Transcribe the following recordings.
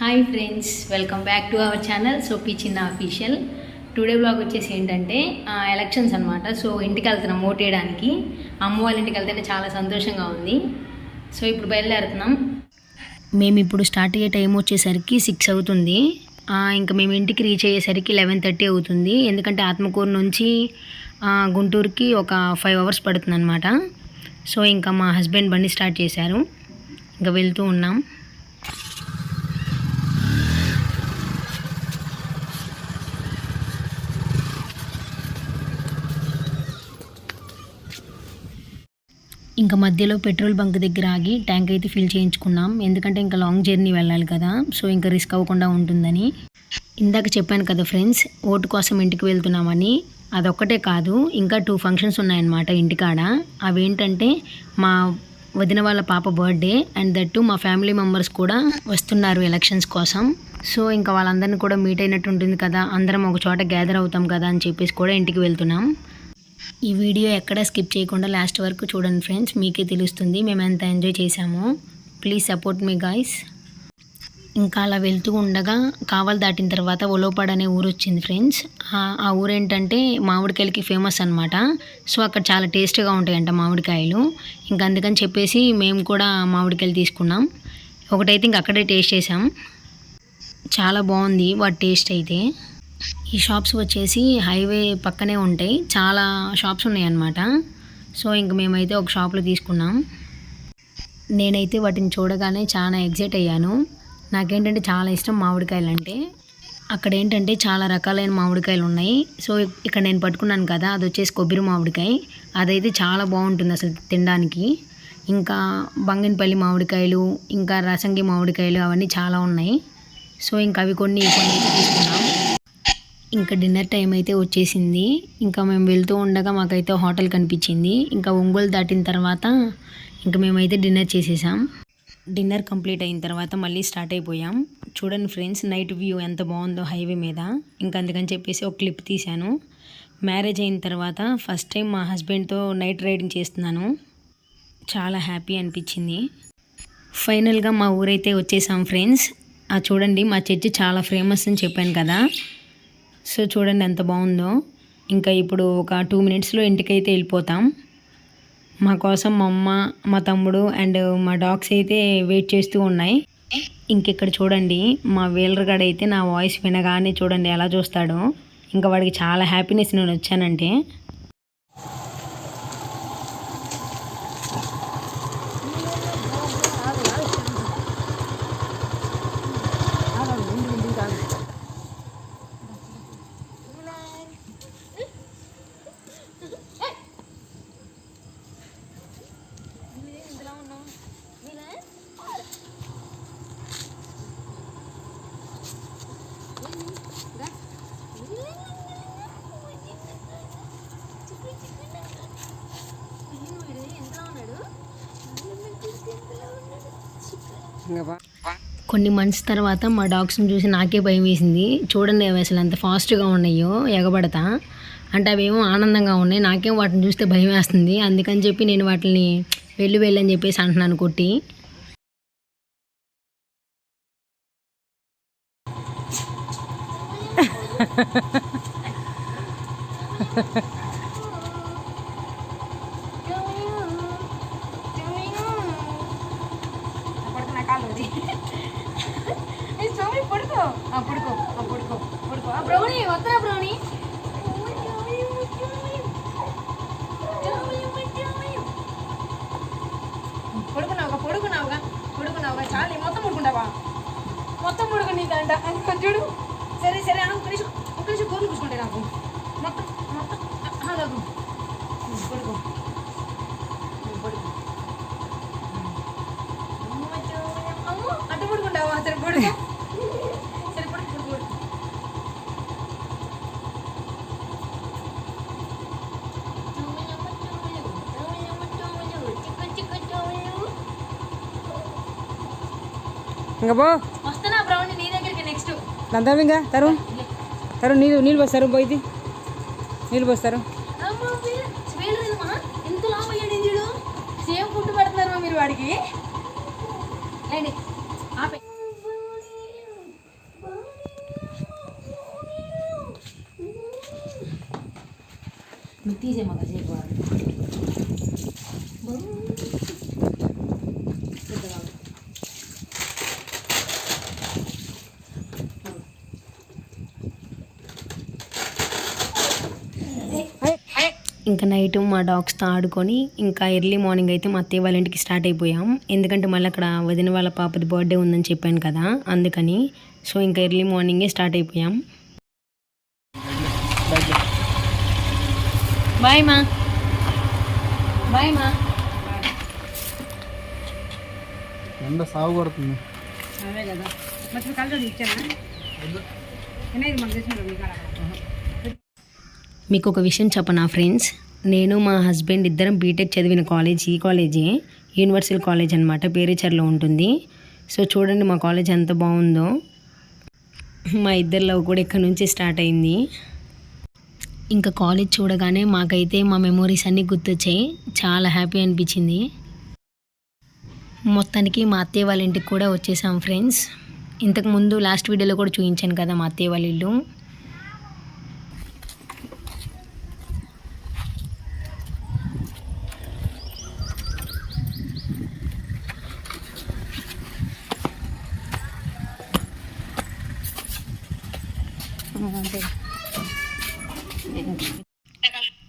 Hi friends, welcome back to our channel soapy చిన్న official. Today blog వచ్చేసి ఏంటంటే elections అనమాట. సో ఇంటికి వెళ్తున్నాం ఓట్ వేయడానికి. అమ్మ వాళ్ళ ఇంటికి వెళ్తే చాలా సంతోషంగా ఉంది. సో ఇప్పుడు బయలుదేరుతున్నాం. మేము ఇప్పుడు స్టార్ట్ అయ్యే టైం వచ్చేసరికి 6 అవుతుంది. ఇంకా మేము ఇంటికి రీచ్ అయ్యేసరికి 11:30 అవుతుంది. ఎందుకంటే ఆత్మకూరు నుంచి గుంటూరుకి ఒక 5 hours పడుతుంది అనమాట. సో ఇంకా మా హస్బెండ్ బండి స్టార్ట్ చేశారు. ఇంకా వెళ్తూ ఉన్నాం. ఇంకా మధ్యలో పెట్రోల్ బంక్ దగ్గర ఆగి ట్యాంక్ అయితే ఫిల్ చేయించుకున్నాం. ఎందుకంటే ఇంకా లాంగ్ జర్నీ వెళ్ళాలి కదా, సో ఇంకా రిస్క్ అవ్వకుండా ఉంటుందని. ఇందాక చెప్పాను కదా ఫ్రెండ్స్, ఓటు కోసం ఇంటికి వెళ్తున్నామని. అదొక్కటే కాదు, ఇంకా 2 ఫంక్షన్స్ ఉన్నాయన్నమాట ఇంటికాడ. అవేంటంటే మా వదిన వాళ్ళ పాప బర్త్డే అండ్ దట్టు మా ఫ్యామిలీ మెంబర్స్ కూడా వస్తున్నారు ఎలక్షన్స్ కోసం. సో ఇంకా వాళ్ళందరినీ కూడా మీట్ అయినట్టు ఉంటుంది కదా, అందరం ఒక చోట గ్యాదర్ అవుతాం కదా అని చెప్పేసి కూడా ఇంటికి వెళ్తున్నాం. ఈ వీడియో ఎక్కడ స్కిప్ చేయకుండా లాస్ట్ వరకు చూడండి ఫ్రెండ్స్, మీకే తెలుస్తుంది మేము ఎంత ఎంజాయ్ చేసామో. Please support me guys. ఇంకా అలా వెళ్తూ ఉండగా కావలి దాటిన తర్వాత ఒలోపాడ్ అనే ఊరు వచ్చింది ఫ్రెండ్స్. ఆ ఊరు ఏంటంటే మామిడికాయలకి ఫేమస్ అనమాట. సో అక్కడ చాలా టేస్ట్గా ఉంటాయంట మామిడికాయలు. ఇంకా అందుకని చెప్పేసి మేము కూడా మామిడికాయలు తీసుకున్నాం. ఒకటైతే ఇంక అక్కడే టేస్ట్ చేసాం, చాలా బాగుంది వాటి టేస్ట్ అయితే. ఈ షాప్స్ వచ్చేసి హైవే పక్కనే ఉంటాయి, చాలా షాప్స్ ఉన్నాయన్నమాట. సో ఇంక మేమైతే ఒక షాప్లో తీసుకున్నాం. నేనైతే వాటిని చూడగానే చాలా ఎగ్జైట్ అయ్యాను. నాకేంటంటే చాలా ఇష్టం మామిడికాయలు అంటే. అక్కడ ఏంటంటే చాలా రకాలైన మామిడికాయలు ఉన్నాయి. సో ఇక్కడ నేను పట్టుకున్నాను కదా, అది వచ్చేసి కొబ్బరి మామిడికాయ. అదైతే చాలా బాగుంటుంది అసలు తినడానికి. ఇంకా బంగినపల్లి మామిడికాయలు, ఇంకా రసంగి మామిడికాయలు, అవన్నీ చాలా ఉన్నాయి. సో ఇంకా అవి కొన్ని అయితే తీసుకున్నాం. ఇంకా డిన్నర్ టైం అయితే వచ్చేసింది. ఇంకా మేము వెళ్తూ ఉండగా మాకైతే హోటల్ కనిపించింది. ఇంకా ఒంగోలు దాటిన తర్వాత ఇంకా మేమైతే డిన్నర్ చేసేసాం. డిన్నర్ కంప్లీట్ అయిన తర్వాత మళ్ళీ స్టార్ట్ అయిపోయాం. చూడండి ఫ్రెండ్స్, నైట్ వ్యూ ఎంత బాగుందో హైవే మీద. ఇంకా అందుకని చెప్పేసి ఒక క్లిప్ తీశాను. మ్యారేజ్ అయిన తర్వాత ఫస్ట్ టైం మా హస్బెండ్తో నైట్ రైడింగ్ చేస్తున్నాను. చాలా హ్యాపీ అనిపించింది. ఫైనల్గా మా ఊరైతే వచ్చేసాం ఫ్రెండ్స్. చూడండి, మా చర్చి చాలా ఫేమస్ అని చెప్పాను కదా. సో చూడండి ఎంత బాగుందో. ఇంకా ఇప్పుడు ఒక 2 minutesలో ఇంటికైతే వెళ్ళిపోతాం. మా కోసం మా అమ్మ, మా తమ్ముడు అండ్ మా డాగ్స్ అయితే వెయిట్ చేస్తూ ఉన్నాయి. ఇంకెక్కడ చూడండి, మా వీలర్గాడు అయితే నా వాయిస్ వినగానే చూడండి ఎలా చూస్తాడో. ఇంకా వాడికి చాలా హ్యాపీనెస్ నేను వచ్చానంటే. కొన్ని మంత్స్ తర్వాత మా డాగ్స్ని చూసి నాకే భయం వేసింది. చూడండి అవి అసలు ఎంత ఫాస్ట్గా ఉన్నాయో, ఎగబడతా అంటే అవేమో ఆనందంగా ఉన్నాయి. నాకేమో వాటిని చూస్తే భయం వేస్తుంది. అందుకని చెప్పి నేను వాటిని వెళ్ళని చెప్పేసి అంటున్నాను కొట్టి. పొడుకున్నావుగా చాలు, మొత్తం పడుకుంటావా? మొత్తం పడుకునేదంట చూడు. సరే సరే ఒక నిమిషం గోర్లు కూర్చుకుంటే నాకు మొత్తం పడుకో అమ్మో అట్ట పడుకుంటావా? సరే పడుకో. సరే పడుకో. ఇంకా బో వస్తున్నా బ్రౌని నీ దగ్గరికి. నెక్స్ట్ దంతం ఇంకా తరుణ్ నీళ్ళు పోస్తారు. పోయింది నీళ్ళు పోస్తారు. ఎంత లాభ అయ్యాడు చూడు. సేమ్ ఫుడ్ పెడుతున్నారు మీరు వాడికి. ఆపే తీసే మాకు సేపు ఇంకా నైట్ మా డాగ్స్తో ఆడుకొని ఇంకా ఎర్లీ మార్నింగ్ అయితే మా అత్తయ్య వాళ్ళ ఇంటికి స్టార్ట్ అయిపోయాం. ఎందుకంటే మళ్ళీ అక్కడ వదిన వాళ్ళ పాపది బర్త్డే ఉందని చెప్పాను కదా, అందుకని. సో ఇంకా ఎర్లీ మార్నింగే స్టార్ట్ అయిపోయాం. బాయ్ మా. బాయ్ మా. ఎండ సాగు కొడుతుంది. అదే కదా మరి కలర్ ఇచ్చానా? మీకు ఒక విషయం చెప్పనా ఫ్రెండ్స్, నేను మా హస్బెండ్ ఇద్దరం బీటెక్ చదివిన కాలేజ్ ఈ కాలేజే, యూనివర్సల్ కాలేజ్ అనమాట, పేరేచర్లో ఉంటుంది. సో చూడండి మా కాలేజ్ ఎంత బాగుందో. మా ఇద్దరి లవ్ కూడా ఇక్కడ నుంచి స్టార్ట్ అయింది. ఇంకా కాలేజ్ చూడగానే మాకైతే మా మెమోరీస్ అన్నీ గుర్తొచ్చాయి. చాలా హ్యాపీ అనిపించింది. మొత్తానికి మా అత్తయ్య వాళ్ళ ఇంటికి కూడా వచ్చేసాం ఫ్రెండ్స్. ఇంతకుముందు లాస్ట్ వీడియోలో కూడా చూపించాను కదా మా అత్తయ్య వాళ్ళ ఇల్లు.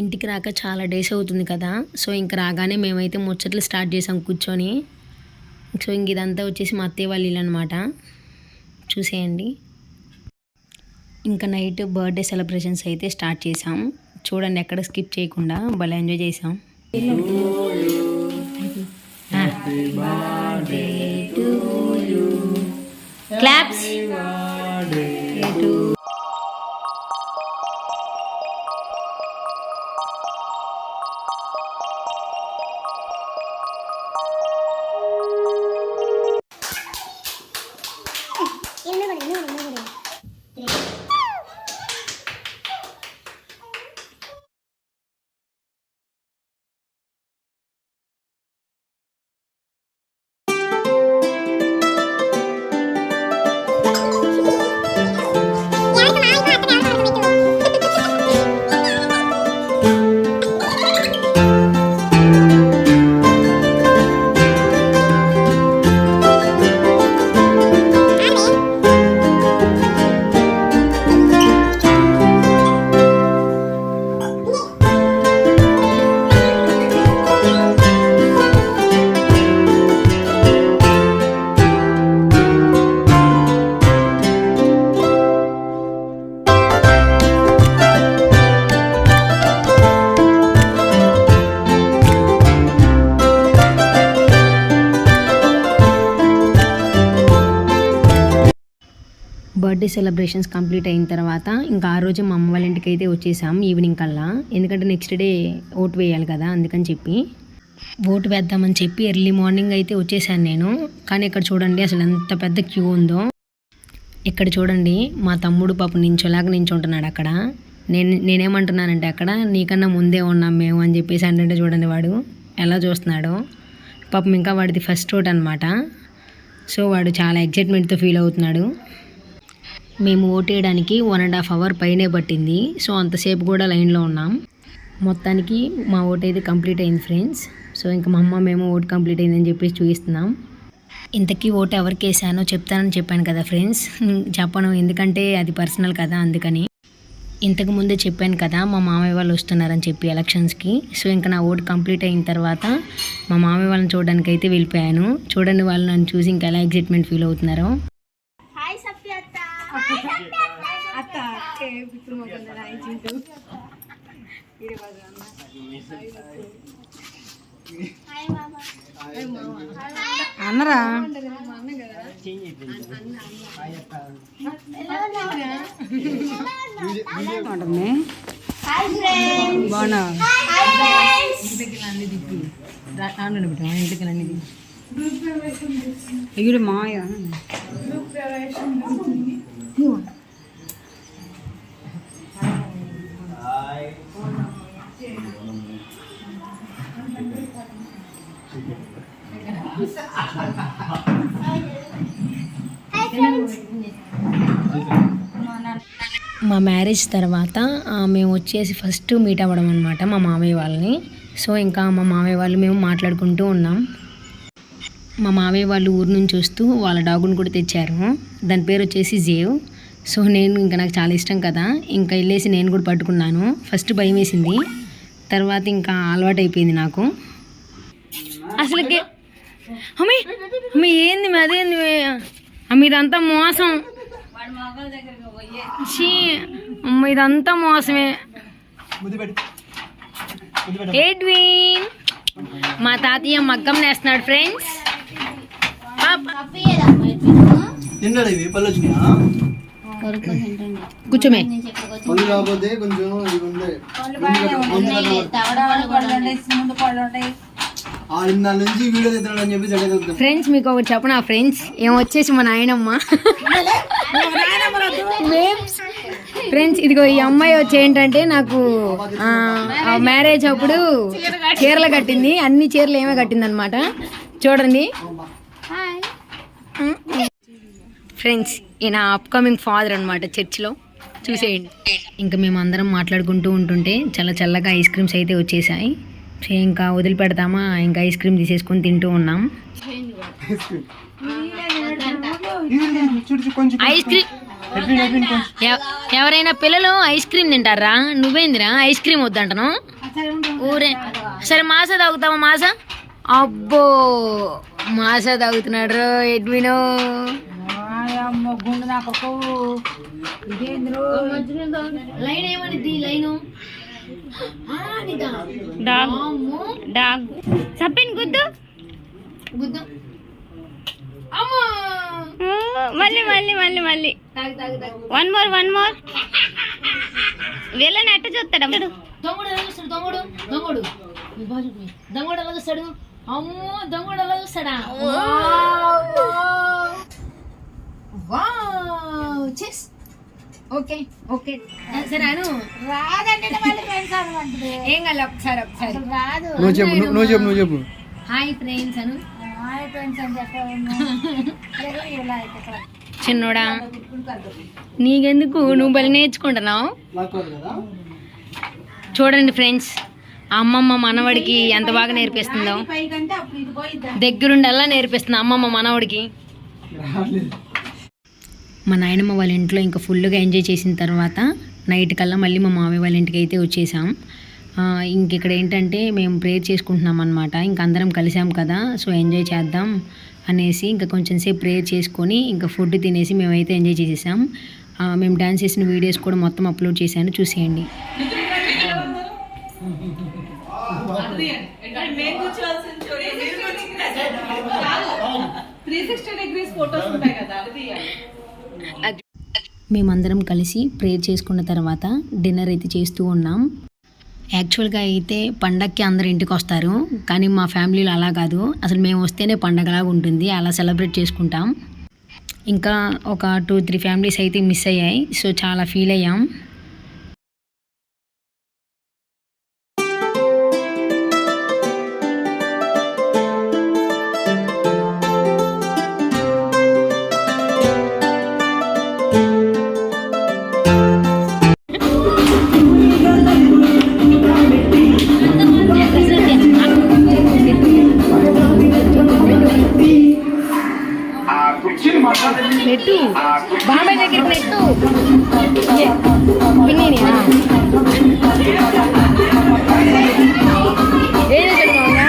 ఇంటికి రాక చాలా డేస్ అవుతుంది కదా, సో ఇంక రాగానే మేమైతే ముచ్చట్లు స్టార్ట్ చేసాం కూర్చొని. సో ఇంక ఇదంతా వచ్చేసి మా అత్తయ్య వాళ్ళ ఇల్లు అనమాట, చూసేయండి. ఇంకా నైట్ బర్త్డే సెలబ్రేషన్స్ అయితే స్టార్ట్ చేసాం. చూడండి ఎక్కడ స్కిప్ చేయకుండా భలే ఎంజాయ్ చేసాం. క్లాప్స్. బర్త్డే సెలబ్రేషన్స్ కంప్లీట్ అయిన తర్వాత ఇంకా ఆ రోజు మా అమ్మ వాళ్ళ ఇంటికి అయితే వచ్చేసాం ఈవినింగ్ కల్లా. ఎందుకంటే నెక్స్ట్ డే ఓటు వేయాలి కదా, అందుకని చెప్పి ఓటు వేద్దామని చెప్పి ఎర్లీ మార్నింగ్ అయితే వచ్చేసాను నేను. కానీ ఇక్కడ చూడండి అసలు ఎంత పెద్ద క్యూ ఉందో. ఇక్కడ చూడండి మా తమ్ముడు పాప నించుంటున్నాడు అక్కడ. నేనేమంటున్నానంటే అక్కడ నీకన్నా ముందే ఉన్నాం మేము అని చెప్పేసి అంటే చూడండి వాడు ఎలా చూస్తున్నాడో. పాపం ఇంకా వాడిది ఫస్ట్ ఓట్ అనమాట. సో వాడు చాలా ఎక్సైట్మెంట్తో ఫీల్ అవుతున్నాడు. మేము ఓటు వేయడానికి 1.5 hour పైనే పట్టింది. సో అంతసేపు కూడా లైన్లో ఉన్నాం. మొత్తానికి మా ఓటు అయితే కంప్లీట్ అయింది ఫ్రెండ్స్. సో ఇంకా మా అమ్మ మేము ఓటు కంప్లీట్ అయిందని చెప్పేసి చూపిస్తున్నాం. ఇంతకీ ఓటు ఎవరికి వేసానో చెప్తానని చెప్పాను కదా ఫ్రెండ్స్, చెప్పను ఎందుకంటే అది పర్సనల్ కదా, అందుకని. ఇంతకు ముందే చెప్పాను కదా మా మామయ్య వాళ్ళు వస్తున్నారని చెప్పి ఎలక్షన్స్కి. సో ఇంకా నా ఓటు కంప్లీట్ అయిన తర్వాత మా మామయ్య వాళ్ళని చూడడానికి అయితే వెళ్ళిపోయాను. చూడండి వాళ్ళు నన్ను చూసి ఇంకా ఎలా ఎక్సైట్మెంట్ ఫీల్ అవుతున్నారో. అన్నరా బాగున్నా ఎగుడు మాయ మా మ్యారేజ్ తర్వాత మేము వచ్చేసి ఫస్ట్ మీట్ అవ్వడం అనమాట మా మామయ్య వాళ్ళని. సో ఇంకా మా మామయ్య వాళ్ళు మేము మాట్లాడుకుంటూ ఉన్నాం. మా మామయ్య వాళ్ళు ఊరు నుంచి వస్తూ వాళ్ళ డాగుని కూడా తెచ్చారు. దాని పేరు వచ్చేసి జేవ్. సో నేను ఇంకా నాకు చాలా ఇష్టం కదా, ఇంకా వెళ్ళేసి నేను కూడా పట్టుకున్నాను. ఫస్ట్ భయం వేసింది, తర్వాత ఇంకా అలవాటు అయిపోయింది నాకు. అసలుకి అమ్మ ఏంది అదేంది ఇదంతా మోసం, ఇదంతా మోసమే. ఎడ్విన్ మా తాతయ్య మగ్గం నేస్తున్నాడు ఫ్రెండ్స్. కూర్చోమే ఫ్రెండ్స్. మీకు ఒకటి చెప్పనా ఫ్రెండ్స్, ఏమొచ్చేసి మా నాయనమ్మ ఫ్రెండ్స్. ఇదిగో ఈ అమ్మాయి వచ్చి ఏంటంటే నాకు మ్యారేజ్ అప్పుడు చీరలు కట్టింది, అన్ని చీరలు ఏమే కట్టింది అనమాట. చూడండి ఫ్రెండ్స్, ఈయన అప్కమింగ్ ఫాదర్ అనమాట చర్చ్లో, చూసేయండి. ఇంకా మేము అందరం మాట్లాడుకుంటూ ఉంటుంటే చాలా చల్లగా ఐస్ క్రీమ్స్ అయితే వచ్చేసాయి. ఇంకా వదిలిపెడతామా, ఇంకా ఐస్ క్రీమ్ తీసేసుకొని తింటూ ఉన్నాం. ఐస్ క్రీమ్ ఎవరైనా పిల్లలు ఐస్ క్రీమ్ తింటారా? నువ్వేందిరా ఐస్ క్రీమ్ వద్దంటను? ఊరే సరే మాసా తాగుతావా? మాసా అబ్బో మాసా తాగుతున్నాడు ఎడ్వినో. లైన్ ఏమనిద్ది? లైను చెప్పండి గుద్దు గుద్దు. మళ్ళీ మళ్ళీ మళ్ళీ మళ్ళీ వన్ మోర్ వీళ్ళని అట్ట చూస్తాడు. దొంగడు ఎలా చూస్తాడు? దొంగడు దొంగడు దొంగడు ఎలా చూస్తాడు? అమ్మో దొంగడు ఎలా చూస్తాడా? ఓకే ఓకే సరే అను. రాదండి ఏం కాదు, ఒకసారి ఒకసారి రాదు. నువ్వు చెప్పు హాయ్ ఫ్రెండ్స్ అను. చిన్నోడా నీకెందుకు, నువ్వు బలి నేర్చుకుంటున్నావు. చూడండి ఫ్రెండ్స్, అమ్మమ్మ మనవడికి ఎంత బాగా నేర్పిస్తుందో, దగ్గరుండి అలా నేర్పిస్తుంది అమ్మమ్మ మనవడికి. మా నాయనమ్మ వాళ్ళ ఇంట్లో ఇంకా ఫుల్గా ఎంజాయ్ చేసిన తర్వాత నైట్ కల్లా మళ్ళీ మా మామయ్య వాళ్ళ ఇంటికి అయితే వచ్చేసాం. ఇంక ఇక్కడ ఏంటంటే మేము ప్రేయర్ చేసుకుంటున్నాం అనమాట. ఇంక అందరం కలిసాం కదా, సో ఎంజాయ్ చేద్దాం అనేసి ఇంకా కొంచెం సేపు ప్రేయర్ చేసుకొని ఇంకా ఫుడ్ తినేసి మేమైతే ఎంజాయ్ చేసేసాం. మేము డ్యాన్స్ చేసిన వీడియోస్ కూడా మొత్తం అప్లోడ్ చేశాను, చూసేయండి. మేమందరం కలిసి ప్రేయర్ చేసుకున్న తర్వాత డిన్నర్ అయితే చేస్తూ ఉన్నాం. యాక్చువల్గా అయితే పండగకి అందరు ఇంటికి వస్తారు, కానీ మా ఫ్యామిలీలో అలా కాదు. అసలు మేము వస్తేనే పండగలాగా ఉంటుంది, అలా సెలబ్రేట్ చేసుకుంటాం. ఇంకా ఒక 2-3 ఫ్యామిలీస్ అయితే మిస్ అయ్యాయి, సో చాలా ఫీల్ అయ్యాం. నెట్టు బాబాయ్ దగ్గరికి నెట్టు పిన్నిని ఏం చేశాడు మామయ్య?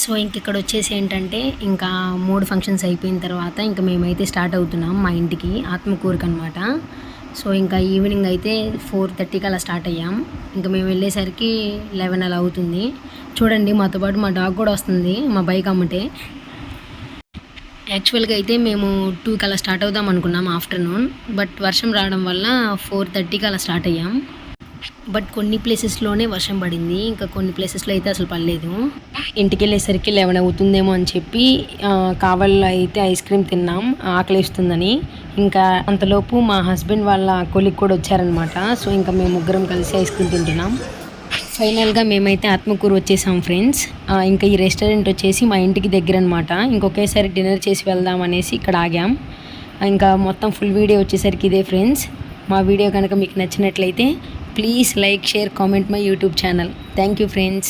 సో ఇంక ఇక్కడ వచ్చేసి ఏంటంటే ఇంకా 3 ఫంక్షన్స్ అయిపోయిన తర్వాత ఇంకా మేమైతే స్టార్ట్ అవుతున్నాం మా ఇంటికి ఆత్మకూరుకి అనమాట. సో ఇంకా ఈవినింగ్ అయితే 4:30కి అలా స్టార్ట్ అయ్యాం. ఇంకా మేము వెళ్ళేసరికి 11 అలా అవుతుంది. చూడండి మాతో పాటు మా డాగ్ కూడా వస్తుంది మా బైక్ అమ్మటే. యాక్చువల్గా అయితే మేము 2కి అలా స్టార్ట్ అవుదాం అనుకున్నాం ఆఫ్టర్నూన్. బట్ వర్షం రావడం వల్ల 4:30కి అలా స్టార్ట్ అయ్యాం. బట్ కొన్ని ప్లేసెస్లోనే వర్షం పడింది, ఇంకా కొన్ని ప్లేసెస్లో అయితే అసలు పడలేదు. ఇంటికి వెళ్ళేసరికి 11 అవుతుందేమో అని చెప్పి కావల్లో అయితే ఐస్ క్రీమ్ తిన్నాం ఆకలిస్తుందని. ఇంకా అంతలోపు మా హస్బెండ్ వాళ్ళ కొలిగ్ కూడా వచ్చారనమాట. సో ఇంకా మేము ముగ్గురం కలిసి ఐస్ క్రీమ్ తింటున్నాం. ఫైనల్గా మేమైతే ఆత్మకూరు వచ్చేసాం ఫ్రెండ్స్. ఇంకా ఈ రెస్టారెంట్ వచ్చేసి మా ఇంటికి దగ్గర అనమాట. ఇంకొకేసారి డిన్నర్ చేసి వెళ్దాం అనేసి ఇక్కడ ఆగాం. ఇంకా మొత్తం ఫుల్ వీడియో వచ్చేసరికి ఇదే ఫ్రెండ్స్. మా వీడియో కనుక మీకు నచ్చినట్లయితే please like, share, comment my YouTube channel. Thank you friends.